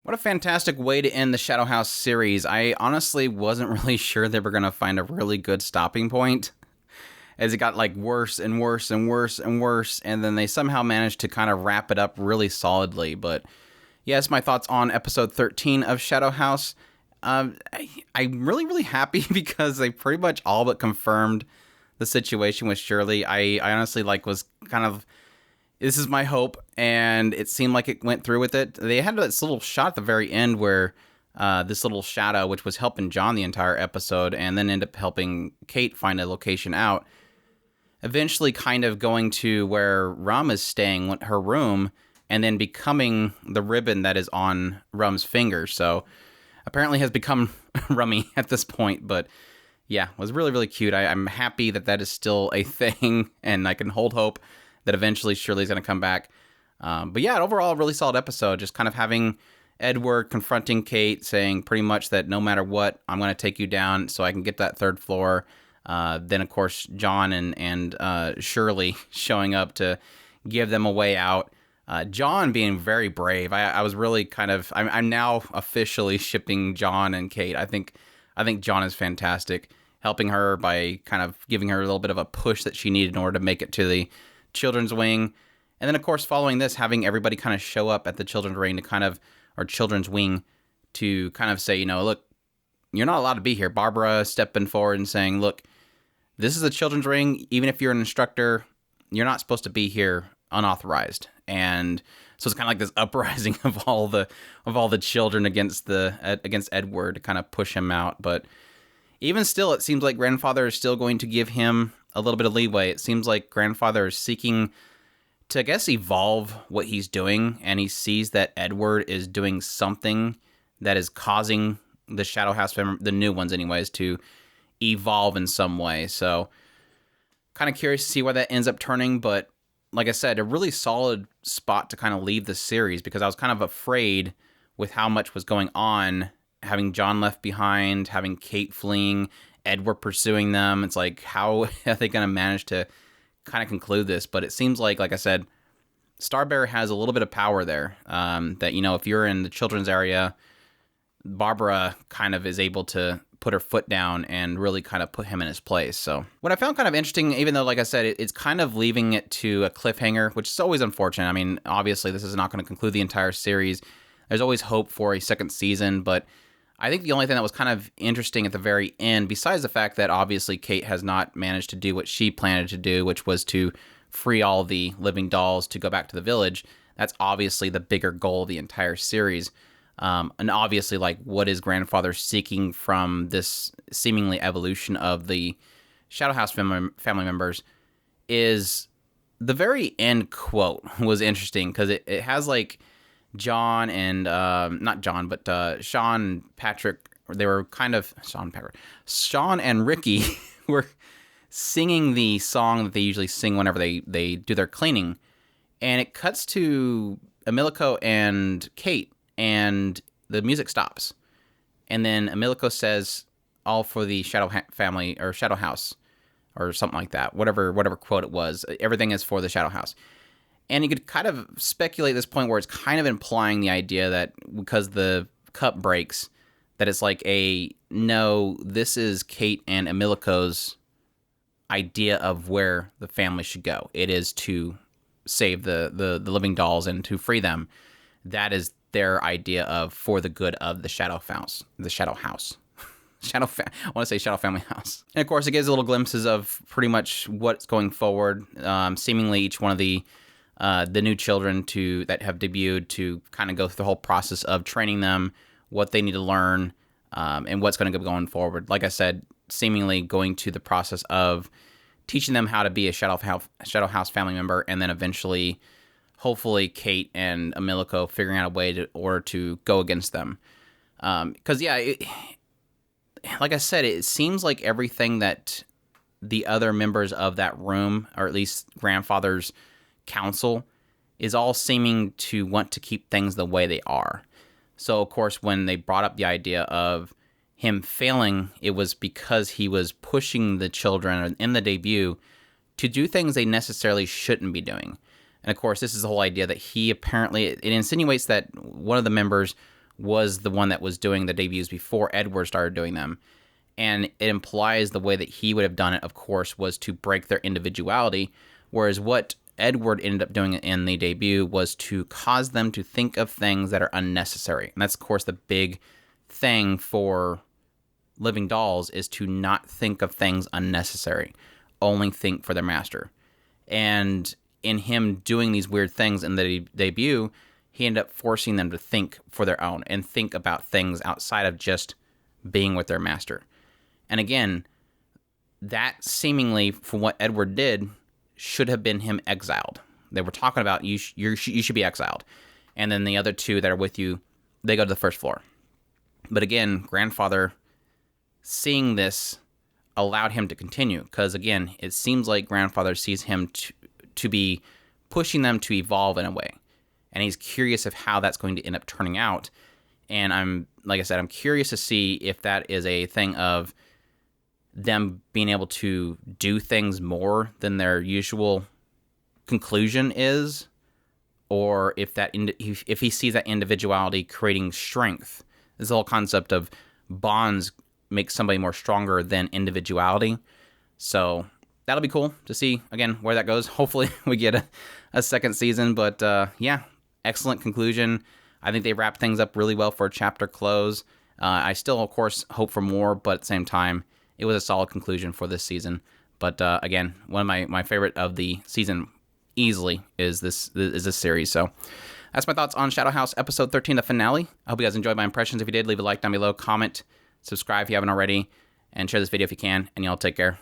What a fantastic way to end the Shadow House series. I honestly wasn't really sure they were going to find a really good stopping point as it got like worse and worse and worse and worse, and then they somehow managed to kind of wrap it up really solidly. But yes, my thoughts on episode 13 of Shadow House. I'm really, really happy because they pretty much all but confirmed the situation with Shirley. I honestly was kind of, this is my hope, and it seemed like it went through with it. They had this little shot at the very end where this little shadow, which was helping John the entire episode, and then ended up helping Kate find a location out, eventually kind of going to where Rum is staying, her room, and then becoming the ribbon that is on Rum's finger. So apparently has become Rummy at this point, but yeah, was really, really cute. I'm happy that is still a thing, and I can hold hope that eventually Shirley's going to come back. But yeah, overall, a really solid episode. Just kind of having Edward confronting Kate, saying pretty much that no matter what, I'm going to take you down so I can get that third floor. Then, of course, John and Shirley showing up to give them a way out. John being very brave. I was really I'm now officially shipping John and Kate. I think John is fantastic, helping her by kind of giving her a little bit of a push that she needed in order to make it to the children's wing. And then, of course, following this, having everybody kind of show up at the children's wing or children's wing to kind of say, look, you're not allowed to be here. Barbara stepping forward and saying, look, this is a children's ring. Even if you're an instructor, you're not supposed to be here unauthorized. And so it's kind of like this uprising of all the children against Edward to kind of push him out. But even still, it seems like Grandfather is still going to give him a little bit of leeway. It seems like Grandfather is seeking to, I guess, evolve what he's doing, and he sees that Edward is doing something that is causing the Shadow House, the new ones anyways, to evolve in some way. So kind of curious to see where that ends up turning, but like I said, a really solid spot to kind of leave the series, because I was kind of afraid with how much was going on, having John left behind, having Kate fleeing, Edward pursuing them. It's like, how are they going to manage to kind of conclude this? But it seems like I said, Starbearer has a little bit of power there, that, if you're in the children's area, Barbara kind of is able to put her foot down and really kind of put him in his place. So what I found kind of interesting, even though, like I said, it's kind of leaving it to a cliffhanger, which is always unfortunate. I mean, obviously this is not going to conclude the entire series. There's always hope for a second season, but I think the only thing that was kind of interesting at the very end, besides the fact that obviously Kate has not managed to do what she planned to do, which was to free all the living dolls to go back to the village, that's obviously the bigger goal of the entire series. And obviously, what is Grandfather seeking from this seemingly evolution of the Shadow House family members is the very end quote was interesting, because it has John and not John, but Sean and Patrick. They were kind of Sean and Ricky were singing the song that they usually sing whenever they do their cleaning, and it cuts to Emilico and Kate, and the music stops, and then Emilico says, "All for the Shadow family or Shadow House," or something like that. Whatever quote it was, everything is for the Shadow House. And you could kind of speculate at this point where it's kind of implying the idea that because the cup breaks, that it's no, this is Kate and Emilico's idea of where the family should go. It is to save the living dolls and to free them. That is their idea of for the good of the Shadow House. The Shadow House. I want to say Shadow Family House. And of course, it gives little glimpses of pretty much what's going forward. Seemingly each one of the new children that have debuted to kind of go through the whole process of training them, what they need to learn, and what's going to go going forward. Like I said, seemingly going to the process of teaching them how to be a Shadow House family member, and then eventually, hopefully, Kate and Emilico figuring out a way to go against them. Because like I said, it seems like everything that the other members of that room, or at least Grandfather's council, is all seeming to want to keep things the way they are. So, of course, when they brought up the idea of him failing, it was because he was pushing the children in the debut to do things they necessarily shouldn't be doing. And, of course, this is the whole idea that he apparently, it insinuates that one of the members was the one that was doing the debuts before Edward started doing them. And it implies the way that he would have done it, of course, was to break their individuality, whereas what Edward ended up doing in the debut was to cause them to think of things that are unnecessary. And that's, of course, the big thing for living dolls, is to not think of things unnecessary, only think for their master. And in him doing these weird things in the debut, he ended up forcing them to think for their own and think about things outside of just being with their master. And again, that seemingly, from what Edward did, should have been him exiled. They were talking about you should be exiled. And then the other two that are with you, they go to the first floor. But again, grandfather, seeing this, allowed him to continue. Because again, it seems like grandfather sees him to be pushing them to evolve in a way. And he's curious of how that's going to end up turning out. And I'm curious to see if that is a thing of them being able to do things more than their usual conclusion is, or if he sees that individuality creating strength. This whole concept of bonds makes somebody more stronger than individuality. So that'll be cool to see, again, where that goes. Hopefully we get a second season, but yeah, excellent conclusion. I think they wrapped things up really well for a chapter close. I still, of course, hope for more, but at the same time, it was a solid conclusion for this season. But again, one of my favorite of the season easily is this series. So that's my thoughts on Shadow House episode 13, the finale. I hope you guys enjoyed my impressions. If you did, leave a like down below, comment, subscribe if you haven't already, and share this video if you can. And y'all take care.